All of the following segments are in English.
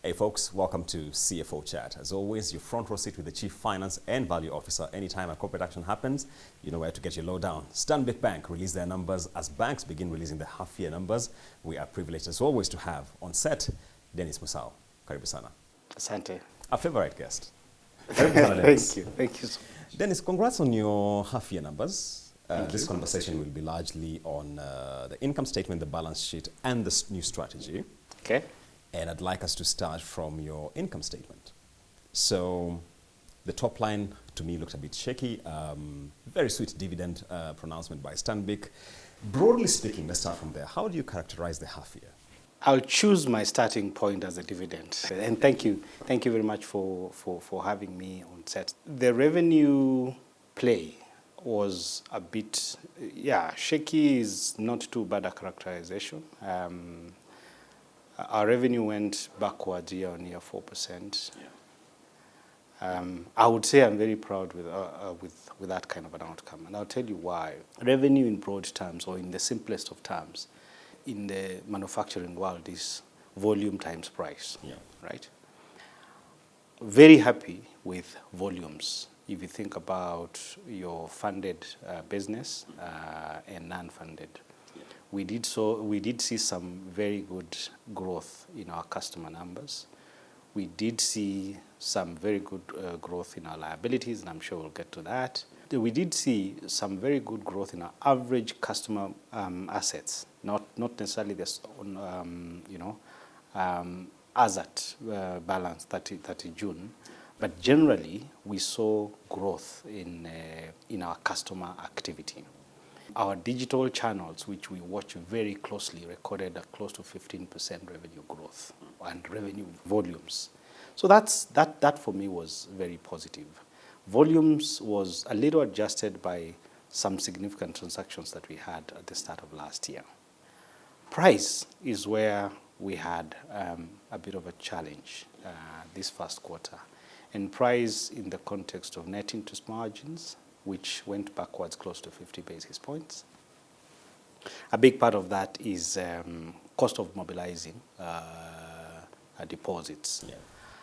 Hey folks, welcome to CFO Chat. As always, your front row seat with the Chief Finance and Value Officer. Anytime a corporate action happens, you know where to get your lowdown. Stanbic Bank released their numbers as banks begin releasing the half-year numbers. We are privileged as always to have on set Dennis Musau. Karibu sana. Asante. Our favorite guest. Karibu sana, Dennis. Thank you so much. Dennis, congrats on your half-year numbers. This conversation will be largely on the income statement, the balance sheet, and the new strategy. Okay. And I'd like us to start from your income statement. So the top line to me looked a bit shaky. Very sweet dividend pronouncement by Stanbic. Broadly speaking, let's start from there. How do you characterize the half year? I'll choose my starting point as a dividend. And thank you very much for having me on set. The revenue play was a bit, shaky is not too bad a characterization. Our revenue went backwards year on year 4%. Yeah. I would say I'm very proud with that kind of an outcome, and I'll tell you why. Revenue in broad terms, or in the simplest of terms, in the manufacturing world is volume times price. Yeah. Right? Very happy with volumes. If you think about your funded business and non-funded. We did see some very good growth in our customer numbers. We did see some very good growth in our liabilities, and I'm sure we'll get to that. We did see some very good growth in our average customer assets, not necessarily this asset balance 30 June, but generally we saw growth in our customer activity. Our digital channels, which we watch very closely, recorded a close to 15% revenue growth and revenue volumes. So that for me was very positive. Volumes was a little adjusted by some significant transactions that we had at the start of last year. Price is where we had a bit of a challenge this first quarter. And price in the context of net interest margins, which went backwards close to 50 basis points. A big part of that is cost of mobilizing deposits. Yeah.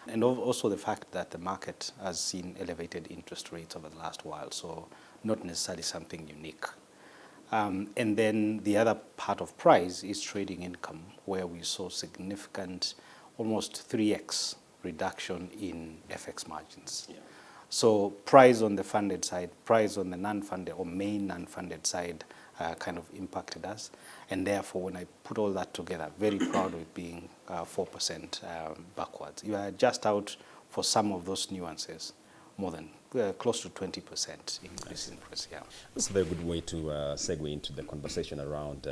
And also the fact that the market has seen elevated interest rates over the last while, so not necessarily something unique. And then the other part of price is trading income, where we saw significant, almost 3x reduction in FX margins. Yeah. So price on the funded side, price on the non-funded or main non-funded side kind of impacted us. And therefore, when I put all that together, very proud of it being 4% backwards. You adjust out for some of those nuances, more than close to 20% increase in price. Yeah. That's a very good way to segue into the conversation around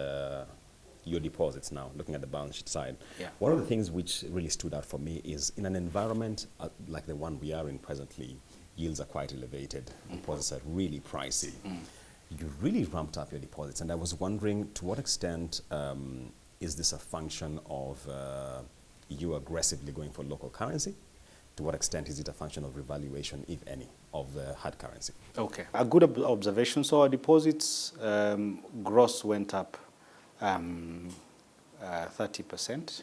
your deposits now, looking at the balance sheet side. Yeah. One of the things which really stood out for me is in an environment like the one we are in presently, yields are quite elevated, deposits are really pricey. You really ramped up your deposits, and I was wondering to what extent is this a function of you aggressively going for local currency? To what extent is it a function of revaluation, if any, of the hard currency? Okay, a good observation. So our deposits gross went up 30%.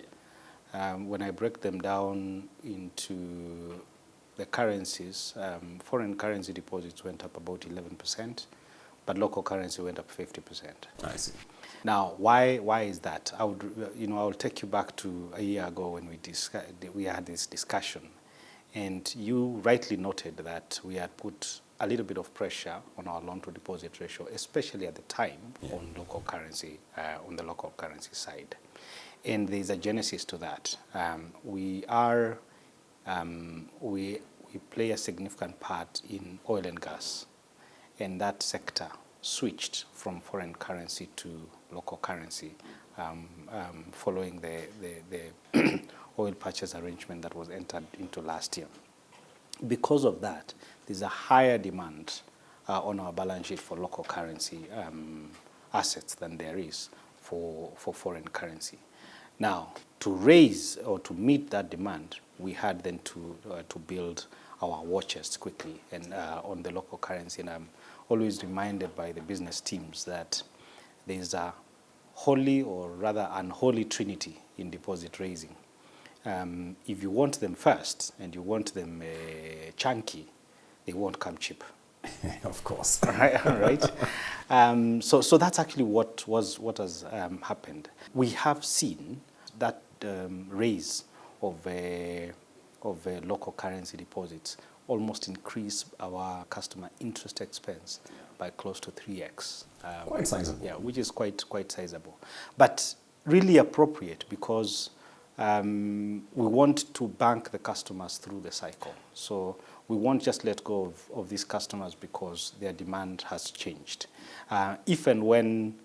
When I break them down into the currencies, foreign currency deposits went up about 11%, but local currency went up 50%. I see. Now, why is that? I'll take you back to a year ago when we had this discussion, and you rightly noted that we had put a little bit of pressure on our loan to deposit ratio, especially at the time on local currency, on the local currency side. And there's a genesis to that. We play a significant part in oil and gas, and that sector switched from foreign currency to local currency following the oil purchase arrangement that was entered into last year. Because of that, there's a higher demand on our balance sheet for local currency assets than there is for foreign currency. Now, to raise or to meet that demand, we had then to build our war chest quickly and on the local currency. And I'm always reminded by the business teams that there's a holy or rather unholy trinity in deposit raising. if you want them first and you want them chunky, they won't come cheap. Of course. Right? So that's actually what has happened. We have seen that raise of local currency deposits almost increase our customer interest expense by close to 3x. Quite sizable. Yeah, which is quite sizable. But really appropriate because we want to bank the customers through the cycle. So we won't just let go of these customers because their demand has changed. If and when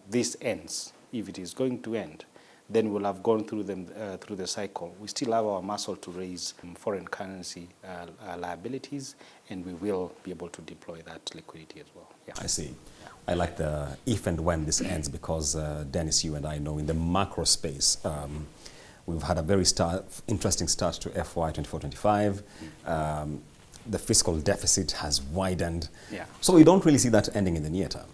this ends, if it is going to end, then we'll have gone through through the cycle. We still have our muscle to raise foreign currency liabilities, and we will be able to deploy that liquidity as well. Yeah. I see. I like the if and when this ends because, Dennis, you and I know in the macro space, we've had a very interesting start to FY 24-25. The fiscal deficit has widened. Yeah. So we don't really see that ending in the near term.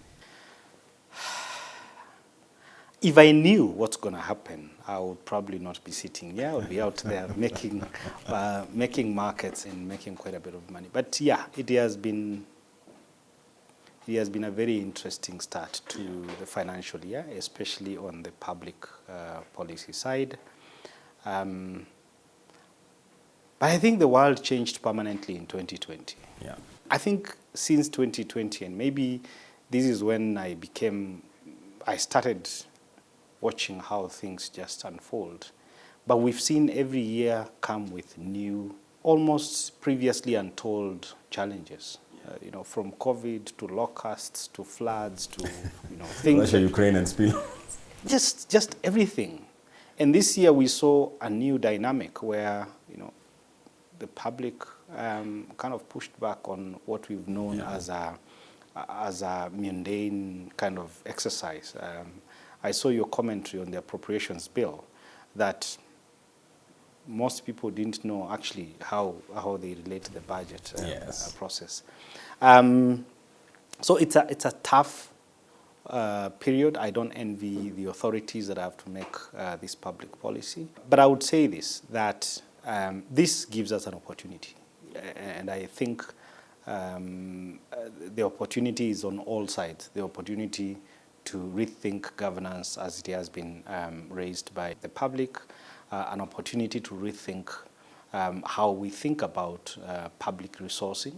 If I knew what's going to happen, I would probably not be sitting here. I would be out there making markets and making quite a bit of money. But yeah, it has been a very interesting start to the financial year, especially on the public policy side. But I think the world changed permanently in 2020. Yeah. I think since 2020, and maybe this is when I started watching how things just unfold. But we've seen every year come with new, almost previously untold challenges. From COVID to locusts to floods to things. Russia, Ukraine, and Spain. Just everything. And this year we saw a new dynamic where the public kind of pushed back on what we've known as a mundane kind of exercise. I saw your commentary on the appropriations bill that most people didn't know actually how they relate to the budget process. So it's a tough period. I don't envy the authorities that have to make this public policy. But I would say that this gives us an opportunity. And I think the opportunity is on all sides. The opportunity to rethink governance as it has been raised by the public, an opportunity to rethink how we think about public resourcing,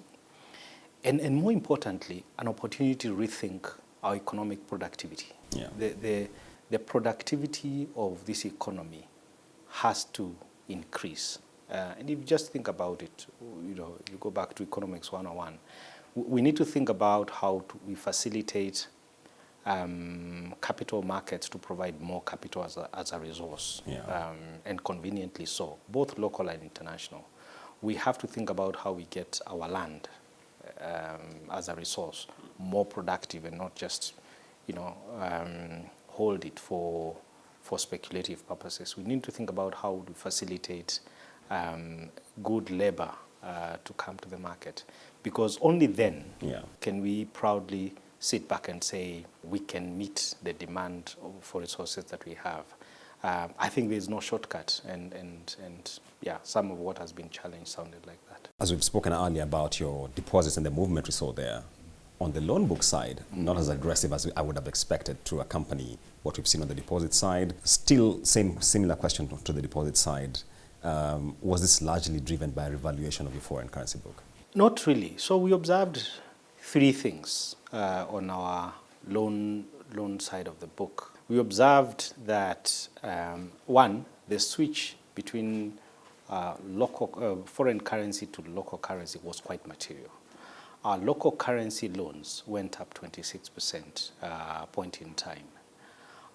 and more importantly, an opportunity to rethink our economic productivity. Yeah. The productivity of this economy has to increase. And if you just think about it, you go back to Economics 101, we need to think about how we facilitate capital markets to provide more capital as a resource, and conveniently so, both local and international. We have to think about how we get our land as a resource more productive and not just, hold it for speculative purposes. We need to think about how to facilitate good labor to come to the market, because only then can we proudly sit back and say we can meet the demand for resources that we have. I think there's no shortcut, and some of what has been challenged sounded like that. As we've spoken earlier about your deposits and the movement we saw there, on the loan book side, not as aggressive as I would have expected to accompany what we've seen on the deposit side. Still, similar question to the deposit side. Was this largely driven by a revaluation of your foreign currency book? Not really. So we observed three things on our loan side of the book. We observed that, one, the switch between foreign currency to local currency was quite material. Our local currency loans went up 26% point in time.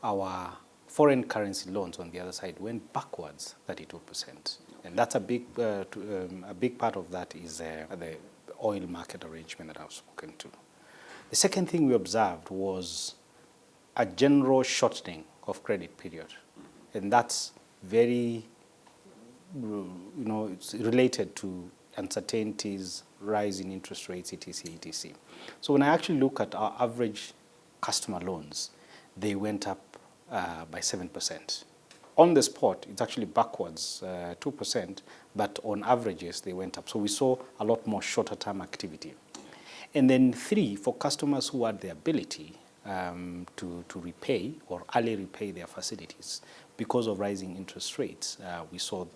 Our foreign currency loans on the other side went backwards 32%. And that's a big part of that is the oil market arrangement that I've spoken to. The second thing we observed was a general shortening of credit period. And that's very, it's related to uncertainties, rise in interest rates, etc., etc. So when I actually look at our average customer loans, they went up by 7%. on the spot, it's actually backwards 2%, but on averages, they went up. So we saw a lot more shorter-term activity. And then 3, for customers who had the ability to repay or early repay their facilities, because of rising interest rates, we saw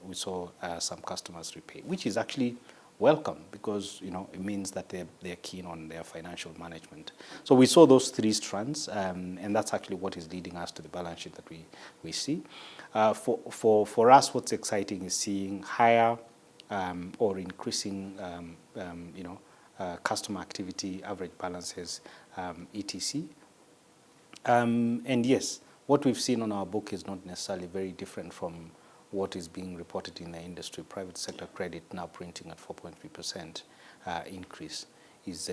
some customers repay, which is actually welcome because it means that they're keen on their financial management. So we saw those 3 strands, and that's actually what is leading us to the balance sheet that we see. For us, what's exciting is seeing higher or increasing customer activity, average balances, etc. And yes, what we've seen on our book is not necessarily very different from what is being reported in the industry. Private sector credit now printing at 4.3% increase is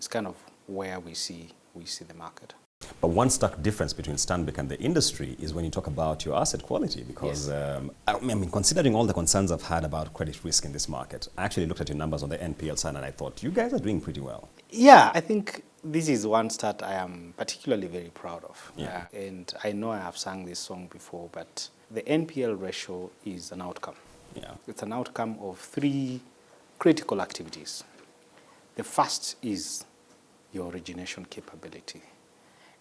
kind of where we see the market. But one stark difference between Stanbic and the industry is when you talk about your asset quality, because yes. I mean, considering all the concerns I've had about credit risk in this market, I actually looked at your numbers on the NPL side and I thought, you guys are doing pretty well. Yeah, I think this is one stat I am particularly very proud of. Yeah. And I know I have sung this song before, but the NPL ratio is an outcome. Yeah. It's an outcome of 3 critical activities. The first is your origination capability.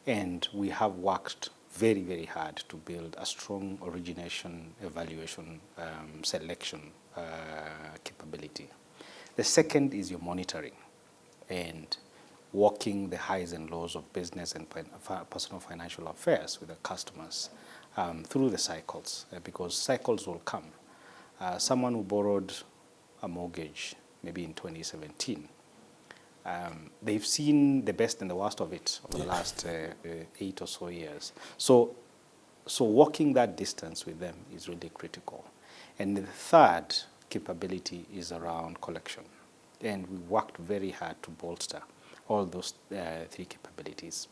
And we have worked very, very hard to build a strong origination, evaluation, selection capability. The second is your monitoring and walking the highs and lows of business and personal financial affairs with the customers through the cycles, because cycles will come. Someone who borrowed a mortgage maybe in 2017, they've seen the best and the worst of it over the last 8 or so years. So walking that distance with them is really critical. And the third capability is around collection. And we worked very hard to bolster all those 3 capabilities.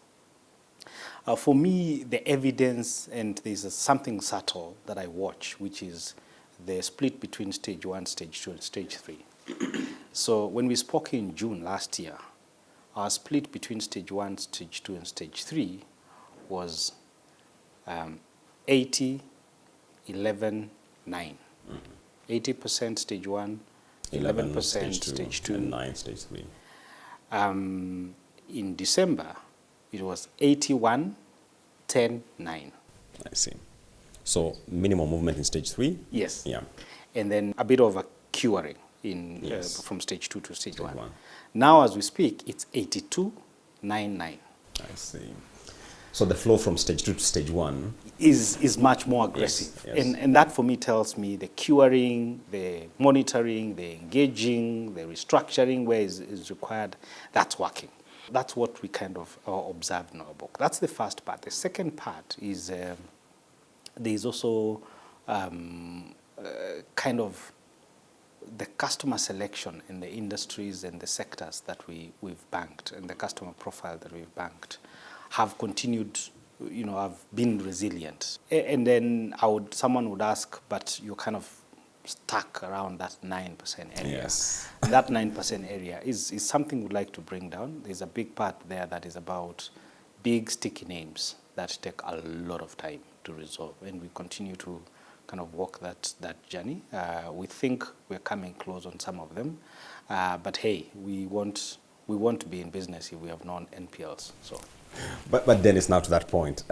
For me, the evidence, and there's something subtle that I watch, which is the split between stage 1, stage 2, and stage 3. So when we spoke in June last year, our split between stage 1, stage 2, and stage 3 was 80, 11, 9. 80% stage 1, 11% stage 2, and 9 stage 3. In December, it was 81, 10, 9. I see. So minimum movement in stage 3? Yes. Yeah. And then a bit of a curing from stage 2 to stage 1. Now, as we speak, it's 82, 9, 9. I see. So the flow from stage 2 to stage 1 is much more aggressive. Yes, yes. And that for me tells me the curing, the monitoring, the engaging, the restructuring where is required, that's working. That's what we kind of observed in our book. That's the first part. The second part is there's also kind of the customer selection in the industries and the sectors that we've banked, and the customer profile that we've banked have continued, have been resilient. And then someone would ask, but you're kind of stuck around that 9% area. Yes. And that 9% area is something we'd like to bring down. There's a big part there that is about big sticky names that take a lot of time to resolve, and we continue to kind of walk that journey. We think we're coming close on some of them, but hey, we want to be in business if we have non-NPLs. So, but Dennis, now to that point,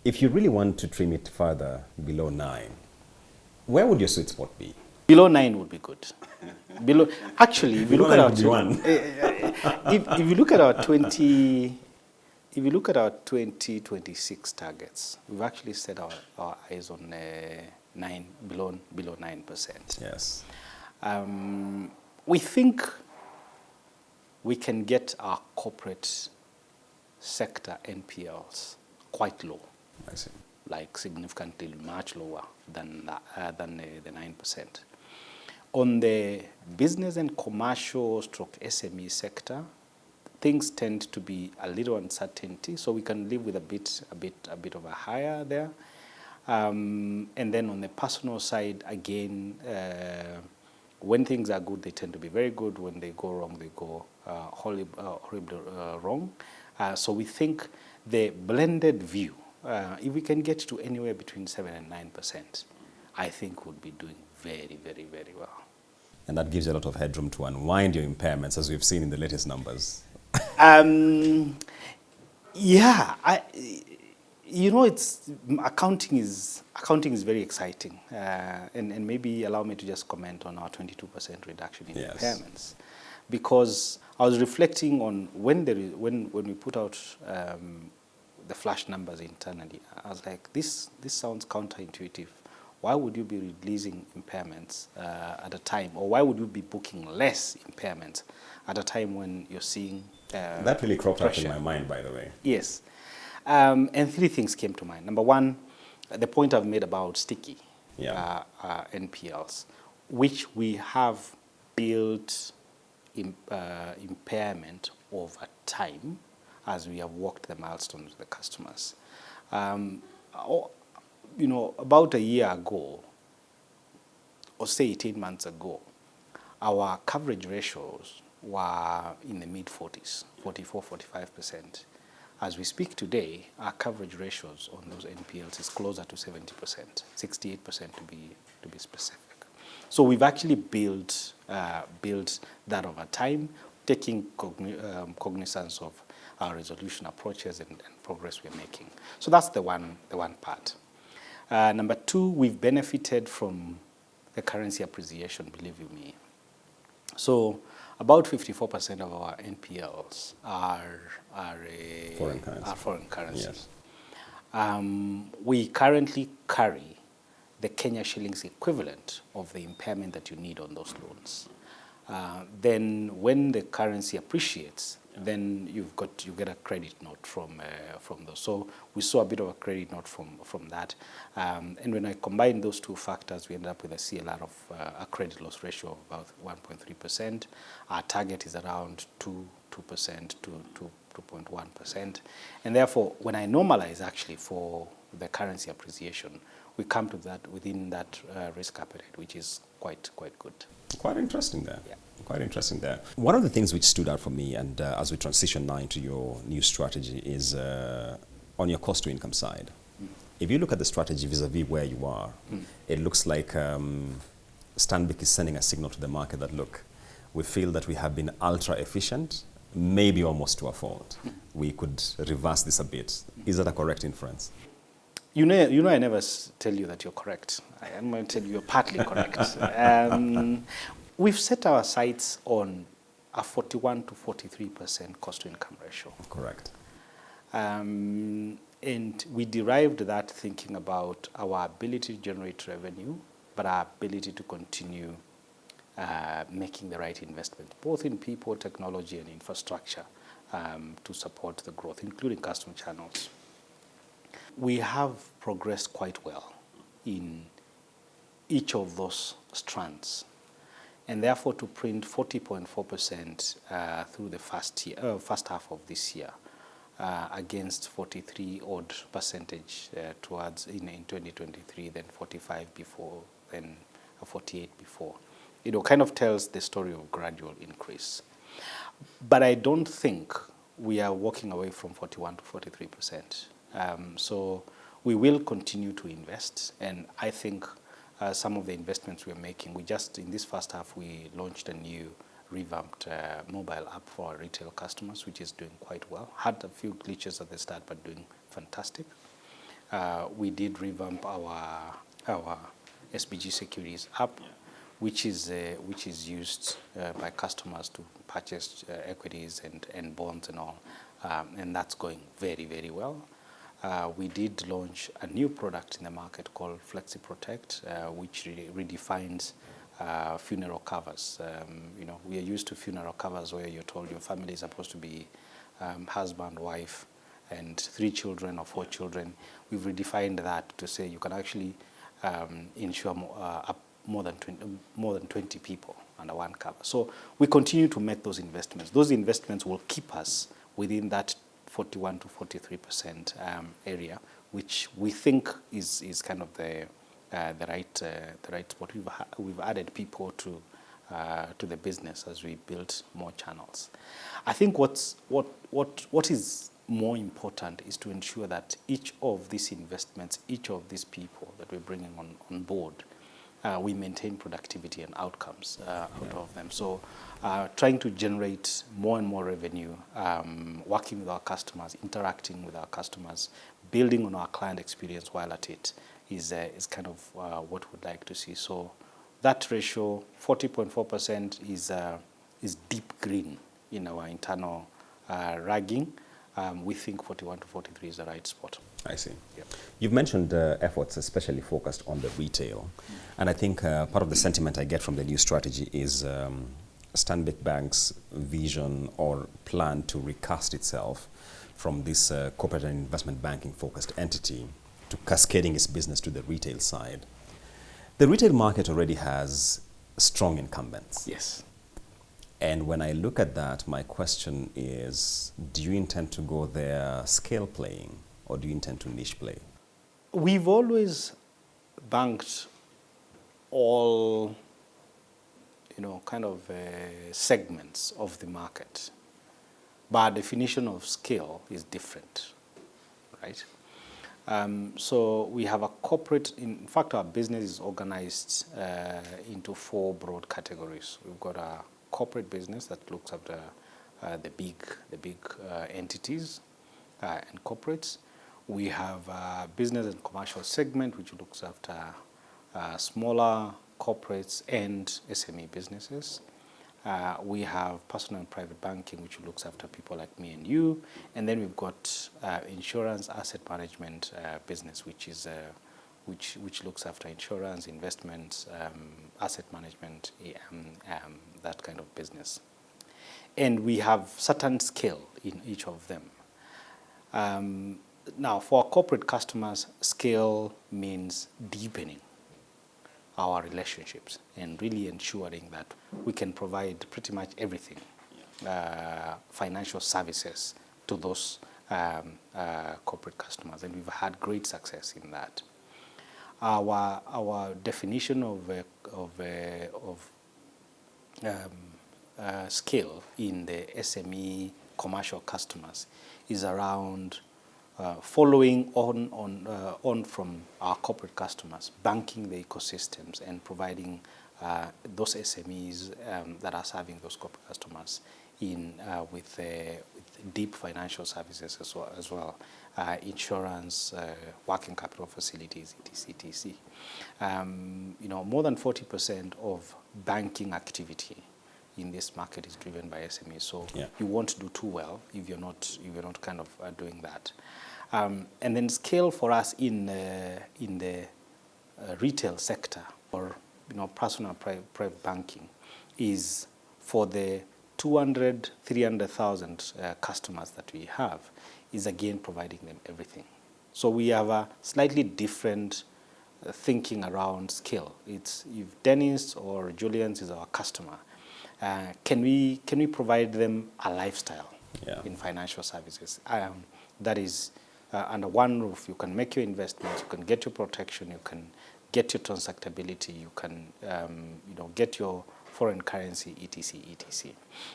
if you really want to trim it further below 9, where would your sweet spot be? Below 9 would be good. Actually, if you look at our if you look at our 2026 targets, we've actually set our eyes on below 9%. Yes. We think we can get our corporate sector NPLs quite low. I see. Like significantly much lower than the 9%. On the business and commercial / SME sector, things tend to be a little uncertainty, so we can live with a bit of a higher there. And then on the personal side, again, when things are good, they tend to be very good. When they go wrong, they go horribly wrong. So we think the blended view if we can get to anywhere between 7 and 9%, I think we'll be doing very, very, very well. And that gives you a lot of headroom to unwind your impairments, as we've seen in the latest numbers. Yeah, it's accounting is very exciting, and maybe allow me to just comment on our 22% reduction in impairments, because I was reflecting on when we put out the flash numbers internally. I was like, this sounds counterintuitive. Why would you be releasing impairments at a time, or why would you be booking less impairments at a time when you're seeing that really cropped up in my mind, by the way. Yes. And three things came to mind. Number one, the point I've made about sticky NPLs, which we have built impairment over time as we have walked the milestones with the customers. About a year ago, or say 18 months ago, our coverage ratios were in the mid-40s, 44, 45%. As we speak today, our coverage ratios on those NPLs is closer to 70%, 68% to be specific. So we've actually built that over time, taking cognizance of our resolution approaches and progress we're making. So that's the one part. Number two, we've benefited from the currency appreciation, believe you me. So about 54% of our NPLs are foreign currency. Yes. We currently carry the Kenya shillings equivalent of the impairment that you need on those loans. Then when the currency appreciates, then you get a credit note from those. So we saw a bit of a credit note from that. And when I combine those two factors, we end up with a CLR of a credit loss ratio of about 1.3%. Our target is around 2% to 2.1%. And therefore, when I normalize actually for the currency appreciation, we come to that within that risk appetite, which is quite good. Quite interesting there. Yeah. Quite interesting there. One of the things which stood out for me, and as we transition now into your new strategy, is on your cost to income side. If you look at the strategy vis-a-vis where you are, it looks like Stanbic is sending a signal to the market that, look, we feel that we have been ultra efficient, maybe almost to a fault. We could reverse this a bit. Is that a correct inference? You know, I never tell you that you're correct. I'm going to tell you you're partly correct. We've set our sights on a 41 to 43% cost to income ratio. Correct. And we derived that thinking about our ability to generate revenue, but our ability to continue making the right investment, both in people, technology, and infrastructure to support the growth, including customer channels. We have progressed quite well in each of those strands. And therefore, to print 40.4% through the first half of this year, against 43% towards in 2023, then 45 before, then 48 before. It kind of tells the story of gradual increase. But I don't think we are walking away from 41 to 43%. So we will continue to invest, and I think some of the investments we're making, in this first half, we launched a new revamped mobile app for our retail customers, which is doing quite well. Had a few glitches at the start, but doing fantastic. We did revamp our SBG Securities app, which is used by customers to purchase equities and bonds and all, and that's going very, very well. We did launch a new product in the market called Flexi Protect, which redefines funeral covers. We are used to funeral covers where you're told your family is supposed to be husband, wife, and 3 children or 4 children. We've redefined that to say you can actually insure more than 20 people under one cover. So we continue to make those investments. Those investments will keep us within that 41 to 43% area, which we think is kind of the right spot. We've added people to the business as we build more channels. I think what is more important is to ensure that each of these investments, each of these people that we're bringing on board, we maintain productivity and outcomes out of them. So trying to generate more and more revenue, working with our customers, interacting with our customers, building on our client experience while at it is kind of what we'd like to see. So that ratio, 40.4%, is deep green in our internal ragging. We think 41 to 43 is the right spot. I see. Yep. You've mentioned efforts especially focused on the retail. And I think part of the sentiment I get from the new strategy is Stanbic Bank's vision or plan to recast itself from this corporate and investment banking focused entity to cascading its business to the retail side. The retail market already has strong incumbents. Yes. And when I look at that, my question is, do you intend to go there scale playing or do you intend to niche play? We've always banked all, kind of segments of the market. But our definition of scale is different, right? So we have a corporate, in fact, our business is organized into 4 broad categories. We've got a corporate business that looks after the big entities and corporates. We have a business and commercial segment which looks after smaller corporates and SME businesses. We have personal and private banking, which looks after people like me and you. And then we've got insurance asset management business, which looks after insurance, investments, asset management, that kind of business. And we have certain scale in each of them. Now, for our corporate customers, scale means deepening our relationships and really ensuring that we can provide pretty much everything, financial services to those corporate customers, and we've had great success in that. Our definition of scale in the SME commercial customers is around following on from our corporate customers, banking the ecosystems and providing those SMEs that are serving those corporate customers with deep financial services as well, insurance, working capital facilities, etc. More than 40% of banking activity in this market is driven by SMEs. So you won't do too well if you're not kind of doing that. And then scale for us in the retail sector or personal private banking is for the 200, 300,000 customers that we have is again providing them everything. So we have a slightly different thinking around scale. It's if Dennis or Julian's is our customer, can we provide them a lifestyle in financial services? That is under one roof. You can make your investments, you can get your protection, you can get your transactability, you can get your foreign currency, etc.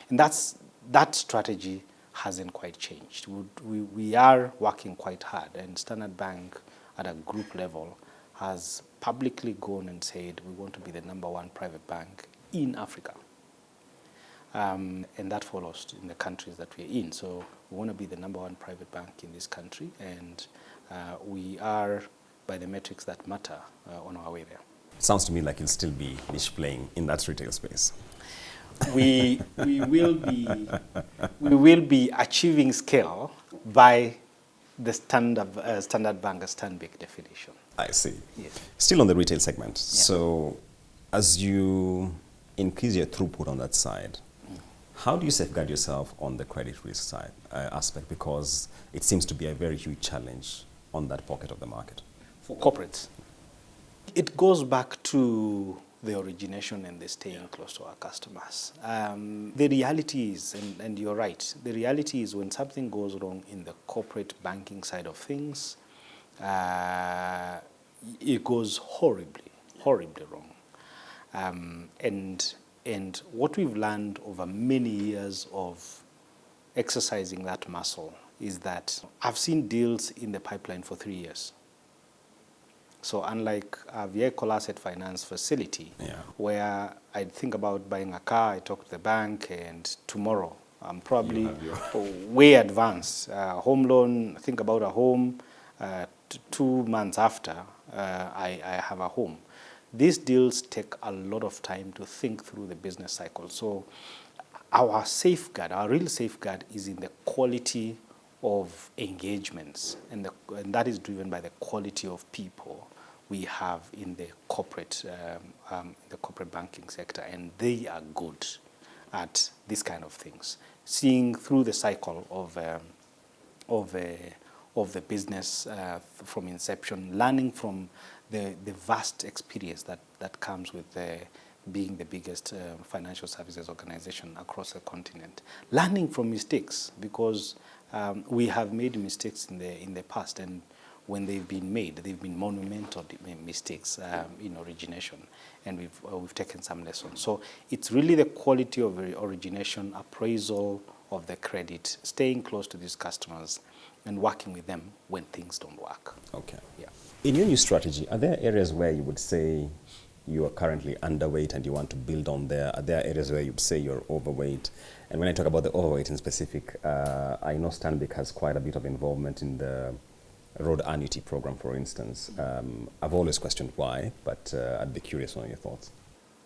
And that strategy hasn't quite changed. We are working quite hard, and Standard Bank at a group level has publicly gone and said we want to be the #1 private bank in Africa. And that follows in the countries that we're in. So we want to be the #1 private bank in this country, and we are, by the metrics that matter, on our way there. Sounds to me like you'll still be niche playing in that retail space. We will be achieving scale by the Standard Bank Stanbic definition. I see. Yes. Still on the retail segment. So as you increase your throughput on that side, how do you safeguard yourself on the credit risk side aspect? Because it seems to be a very huge challenge on that pocket of the market. For corporates, it goes back to the origination and the staying close to our customers. The reality is, and you're right, the reality is when something goes wrong in the corporate banking side of things, it goes horribly wrong. And what we've learned over many years of exercising that muscle is that I've seen deals in the pipeline for 3 years. So unlike a vehicle asset finance facility, where I think about buying a car, I talk to the bank, and tomorrow I'm probably way advanced. Home loan, think about a home, 2 months after I have a home. These deals take a lot of time to think through the business cycle. So our safeguard, our real safeguard, is in the quality of engagements, and that is driven by the quality of people we have in the corporate banking sector, and they are good at these kind of things, seeing through the cycle of the business from inception, learning from the vast experience that comes with being the biggest financial services organization across the continent, learning from mistakes, because we have made mistakes in the past, and when they've been made, they've been monumental mistakes in origination, and we've taken some lessons. So it's really the quality of origination, appraisal of the credit, staying close to these customers, and working with them when things don't work. Okay. Yeah. In your new strategy, are there areas where you would say you are currently underweight and you want to build on there? Are there areas where you'd say you're overweight? And when I talk about the overweight in specific, I know Stanbic has quite a bit of involvement in the road annuity program, for instance. I've always questioned why, but I'd be curious on your thoughts.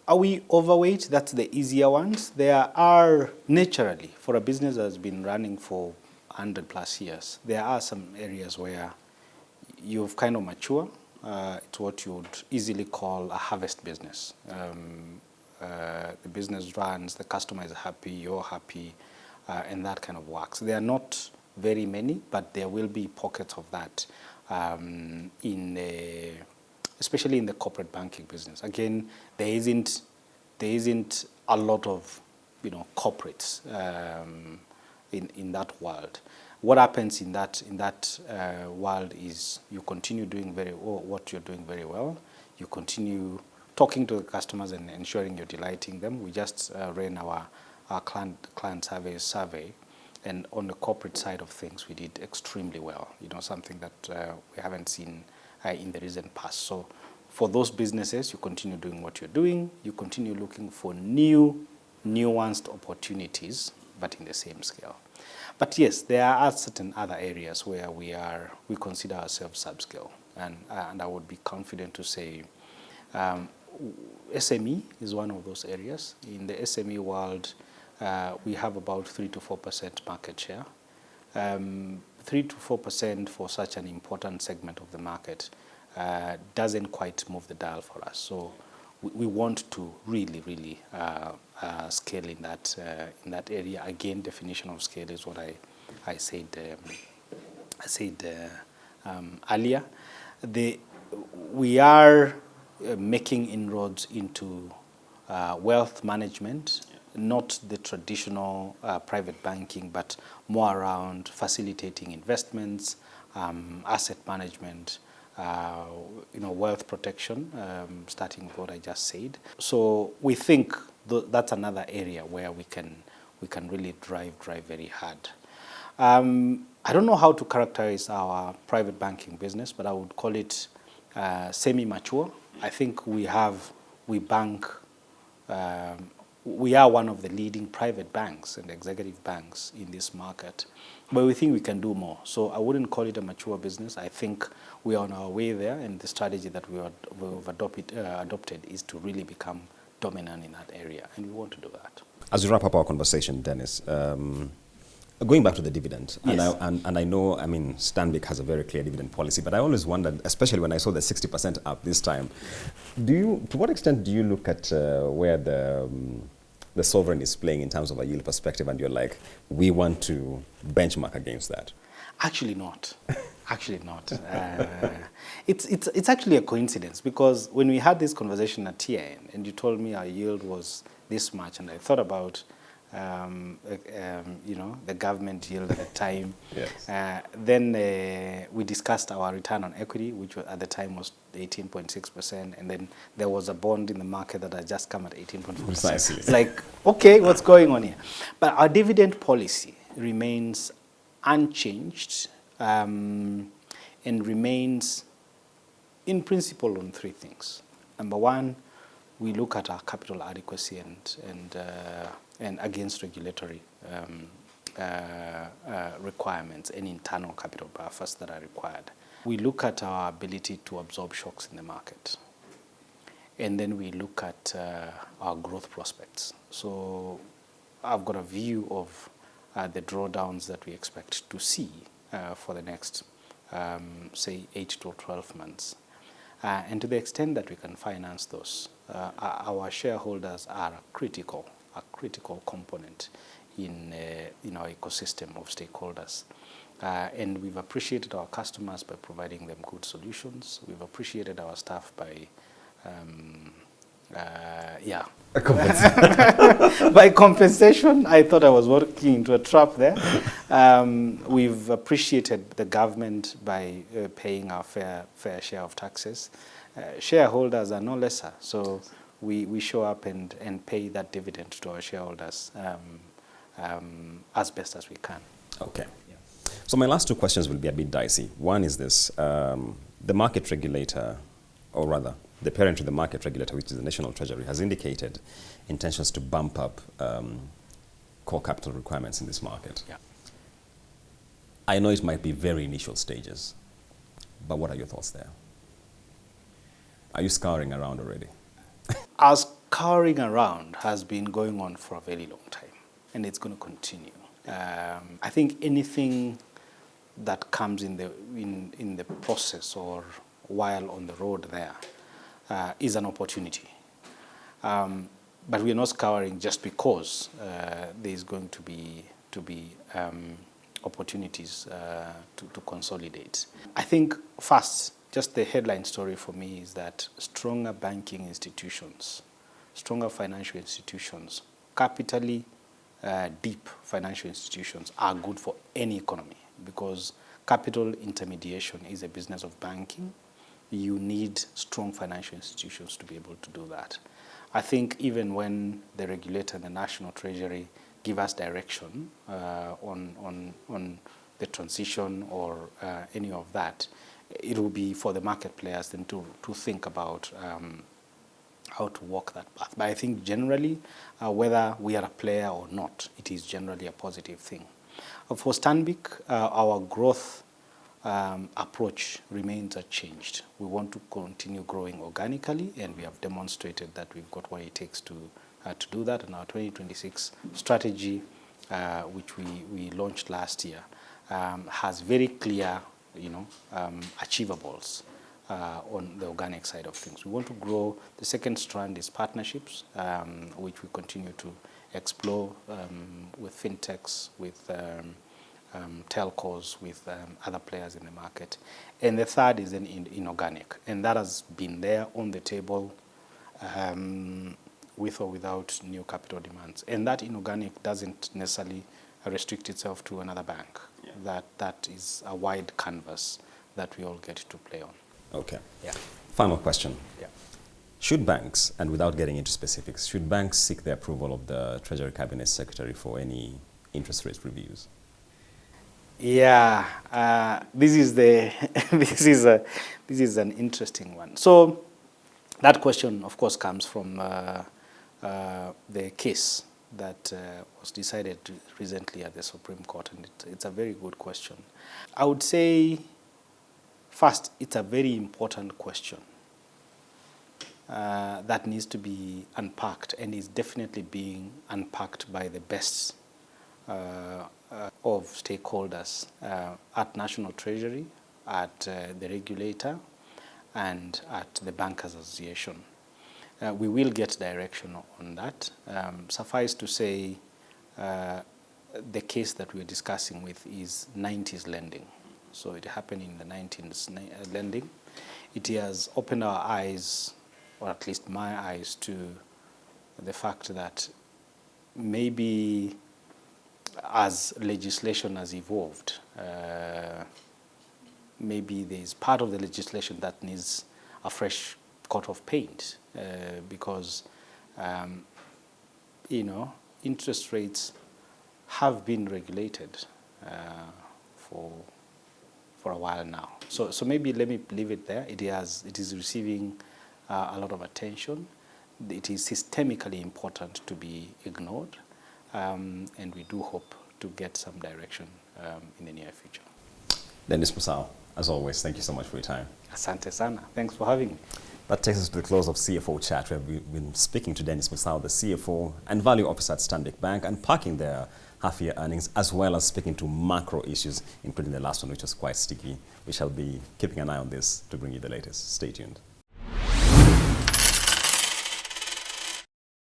Are we overweight? That's the easier ones. There are, naturally, for a business that's been running for 100 plus years, there are some areas where you've kind of mature. It's what you would easily call a harvest business. The business runs, the customer is happy, you're happy, and that kind of works. There are not very many, but there will be pockets of that, especially in the corporate banking business. Again, there isn't a lot of corporates in that world. What happens in that world is you continue doing what you're doing very well. You continue talking to the customers and ensuring you're delighting them. We just ran our client survey, and on the corporate side of things, we did extremely well. Something that we haven't seen in the recent past. So for those businesses, you continue doing what you're doing. You continue looking for new, nuanced opportunities, but in the same scale. But yes, there are certain other areas where we consider ourselves subscale, and I would be confident to say SME is one of those areas. In the SME world, we have about 3 to 4% market share. 3 to 4% for such an important segment of the market doesn't quite move the dial for us. So we want to really scale in that area. Again, definition of scale is what I said earlier. We are making inroads into wealth management, not the traditional private banking, but more around facilitating investments, asset management, wealth protection, starting with what I just said. So we think that's another area where we can really drive very hard. I don't know how to characterize our private banking business, but I would call it semi-mature. I think we are one of the leading private banks and executive banks in this market, but we think we can do more. So I wouldn't call it a mature business. I think we are on our way there, and the strategy that we've adopted is to really become dominant in that area, and we want to do that. As we wrap up our conversation, Dennis, going back to the dividend, yes. and I know, Stanbic has a very clear dividend policy, but I always wondered, especially when I saw the 60% up this time, to what extent do you look at where the sovereign is playing in terms of a yield perspective, and you're like, we want to benchmark against that? Actually not. Actually not. It's actually a coincidence, because when we had this conversation at TIN and you told me our yield was this much, and I thought about the government yield at the time. Yes. Then we discussed our return on equity, which at the time was 18.6%, and then there was a bond in the market that had just come at 18.4%. Precisely. It's like, okay, what's going on here? But our dividend policy remains unchanged and remains in principle on three things. Number one, we look at our capital adequacy and against regulatory requirements and internal capital buffers that are required. We look at our ability to absorb shocks in the market. And then we look at our growth prospects. So I've got a view of the drawdowns that we expect to see for the next, say, 8 to 12 months. And to the extent that we can finance those, our shareholders are a critical component in our ecosystem of stakeholders. And we've appreciated our customers by providing them good solutions. We've appreciated our staff by by compensation. I thought I was walking into a trap there. We've appreciated the government by paying our fair share of taxes. Shareholders are no lesser, so we show up and pay that dividend to our shareholders as best as we can. Okay. Yeah. So my last two questions will be a bit dicey. One is this: the market regulator, or rather, the parent to the market regulator, which is the National Treasury, has indicated intentions to bump up core capital requirements in this market. Yeah. I know it might be very initial stages, but what are your thoughts there? Are you scouring around already? Our scouring around has been going on for a very long time, and it's going to continue. I think anything that comes in the process or while on the road there is an opportunity. But we are not scouring just because there is going to be opportunities to consolidate. I think first, just the headline story for me is that stronger banking institutions, stronger financial institutions, capitally deep financial institutions are good for any economy, because capital intermediation is a business of banking. You need strong financial institutions to be able to do that. I think even when the regulator and the National Treasury give us direction on the transition or any of that, it will be for the market players then to think about how to walk that path. But I think generally, whether we are a player or not, it is generally a positive thing. For Stanbic, our growth approach remains unchanged. We want to continue growing organically, and we have demonstrated that we've got what it takes to do that. And our 2026 strategy, which we launched last year, has very clear, achievables on the organic side of things. We want to grow. The second strand is partnerships, which we continue to explore with fintechs, with telcos, with other players in the market. And the third is inorganic. And that has been there on the table with or without new capital demands. And that inorganic doesn't necessarily restrict itself to another bank. Yeah. That is a wide canvas that we all get to play on. Okay. Yeah. Final question. Yeah. Should banks, and without getting into specifics, should banks seek the approval of the Treasury Cabinet Secretary for any interest rate reviews? Yeah, this is an interesting one. So that question, of course, comes from the case that was decided recently at the Supreme Court, and it's a very good question. I would say, first, it's a very important question that needs to be unpacked, and is definitely being unpacked by the best of stakeholders at National Treasury, at the regulator, and at the Bankers Association. We will get direction on that. Suffice to say, the case that we're discussing with is 90s lending. So it happened in the 90s lending. It has opened our eyes, or at least my eyes, to the fact that maybe as legislation has evolved, maybe there's part of the legislation that needs a fresh coat of paint, because interest rates have been regulated for a while now. So maybe let me leave it there. It is receiving a lot of attention. It is systemically important to be ignored, and we do hope to get some direction in the near future. Dennis Musau, as always, thank you so much for your time. Asante sana. Thanks for having me. That takes us to the close of CFO Chat, where we've been speaking to Dennis Musau, the CFO and Value Officer at Stanbic Bank, unpacking their half-year earnings, as well as speaking to macro issues, including the last one, which was quite sticky. We shall be keeping an eye on this to bring you the latest. Stay tuned.